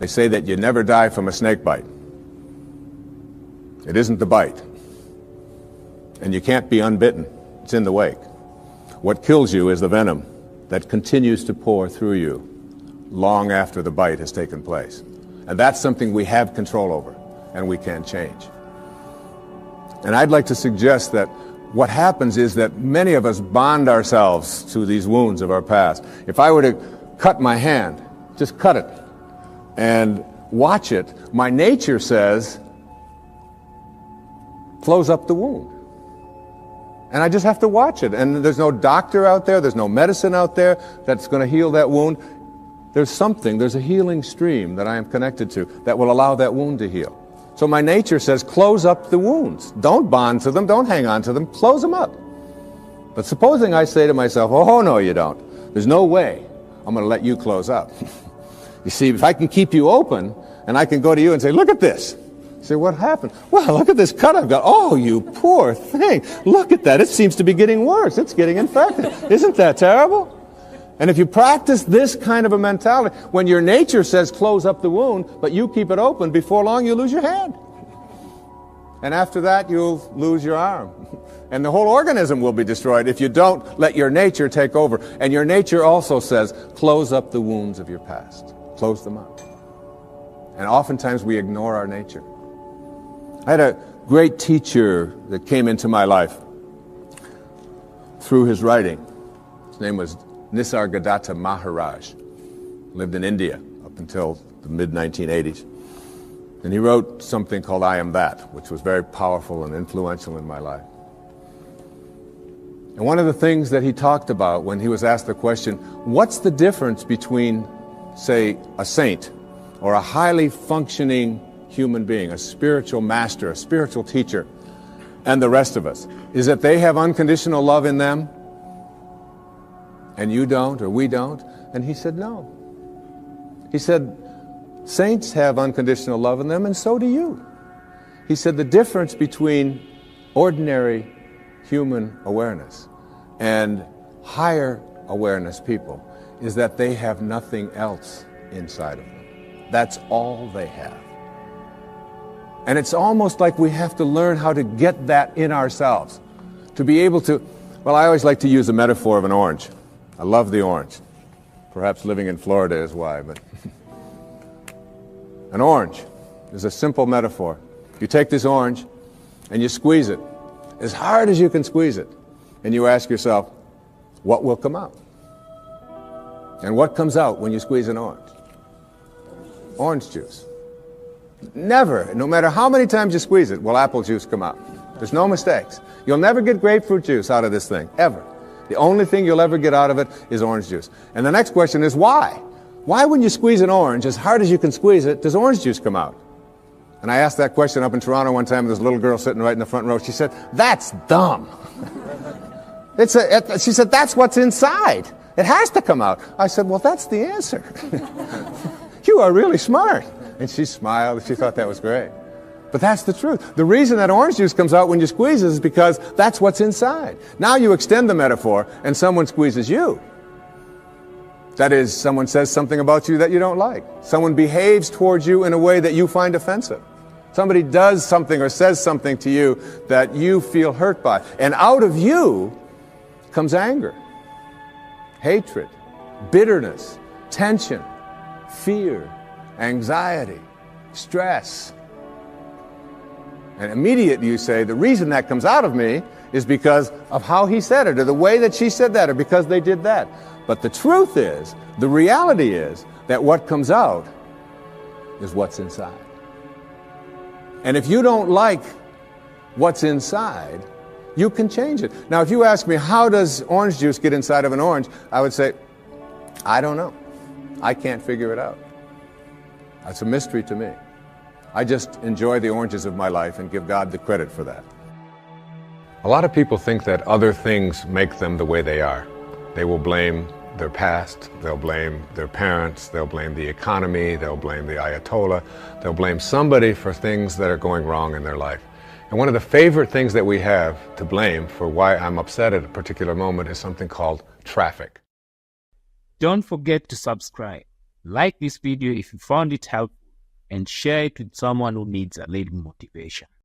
They say that you never die from a snake bite. It isn't the bite. And you can't be unbitten. It's in the wake. What kills you is the venom that continues to pour through you long after the bite has taken place. And that's something we have control over, and we can change. And I'd like to suggest that what happens is that many of us bond ourselves to these wounds of our past. If I were to cut my hand, just cut it, and watch it, my nature says, close up the wound. And I just have to watch it. And there's no doctor out there, there's no medicine out there that's going to heal that wound. There's a healing stream that I am connected to that will allow that wound to heal. So my nature says, close up the wounds. Don't bond to them, don't hang on to them, close them up. But supposing I say to myself, oh no you don't. There's no way I'm going to let you close up. You see, if I can keep you open, and I can go to you and say, look at this. You say, what happened? Well, look at this cut I've got. Oh, you poor thing. Look at that. It seems to be getting worse. It's getting infected. Isn't that terrible? And if you practice this kind of a mentality, when your nature says close up the wound, but you keep it open, before long you lose your hand. And after that, you'll lose your arm. And the whole organism will be destroyed if you don't let your nature take over. And your nature also says, close up the wounds of your past. Close them up. And oftentimes we ignore our nature. I had a great teacher that came into my life through his writing. His name was Nisargadatta Maharaj. Lived in India up until the mid-1980s. And he wrote something called I Am That, which was very powerful and influential in my life. And one of the things that he talked about when he was asked the question, what's the difference between, say, a saint or a highly functioning human being, a spiritual master, a spiritual teacher, and the rest of us, is that they have unconditional love in them and you don't, or we don't? And he said, no. He said, saints have unconditional love in them, and so do you. He said, the difference between ordinary human awareness and higher awareness people is that they have nothing else inside of them. That's all they have. And it's almost like we have to learn how to get that in ourselves. To be able to, well, I always like to use the metaphor of an orange. I love the orange. Perhaps living in Florida is why, but an orange is a simple metaphor. You take this orange and you squeeze it as hard as you can squeeze it, and you ask yourself, what will come out? And what comes out when you squeeze an orange? Orange juice. Never, no matter how many times you squeeze it, will apple juice come out. There's no mistakes. You'll never get grapefruit juice out of this thing, ever. The only thing you'll ever get out of it is orange juice. And the next question is why? Why when you squeeze an orange, as hard as you can squeeze it, does orange juice come out? And I asked that question up in Toronto one time, there's a little girl sitting right in the front row. She said, that's dumb. She said, that's what's inside. It has to come out. I said, well, that's the answer. You are really smart. And she smiled. She thought that was great. But that's the truth. The reason that orange juice comes out when you squeeze it is because that's what's inside. Now you extend the metaphor and someone squeezes you. That is, someone says something about you that you don't like. Someone behaves towards you in a way that you find offensive. Somebody does something or says something to you that you feel hurt by. And out of you comes anger, hatred, bitterness, tension, fear, anxiety, stress. And immediately you say, the reason that comes out of me is because of how he said it, or the way that she said that, or because they did that. But the truth is, the reality is, that what comes out is what's inside. And if you don't like what's inside, you can change it. Now, if you ask me, how does orange juice get inside of an orange? I would say, I don't know. I can't figure it out. That's a mystery to me. I just enjoy the oranges of my life and give God the credit for that. A lot of people think that other things make them the way they are. They will blame their past, they'll blame their parents, they'll blame the economy, they'll blame the Ayatollah, they'll blame somebody for things that are going wrong in their life. And one of the favorite things that we have to blame for why I'm upset at a particular moment is something called traffic. Don't forget to subscribe. Like this video if you found it helpful and share it with someone who needs a little motivation.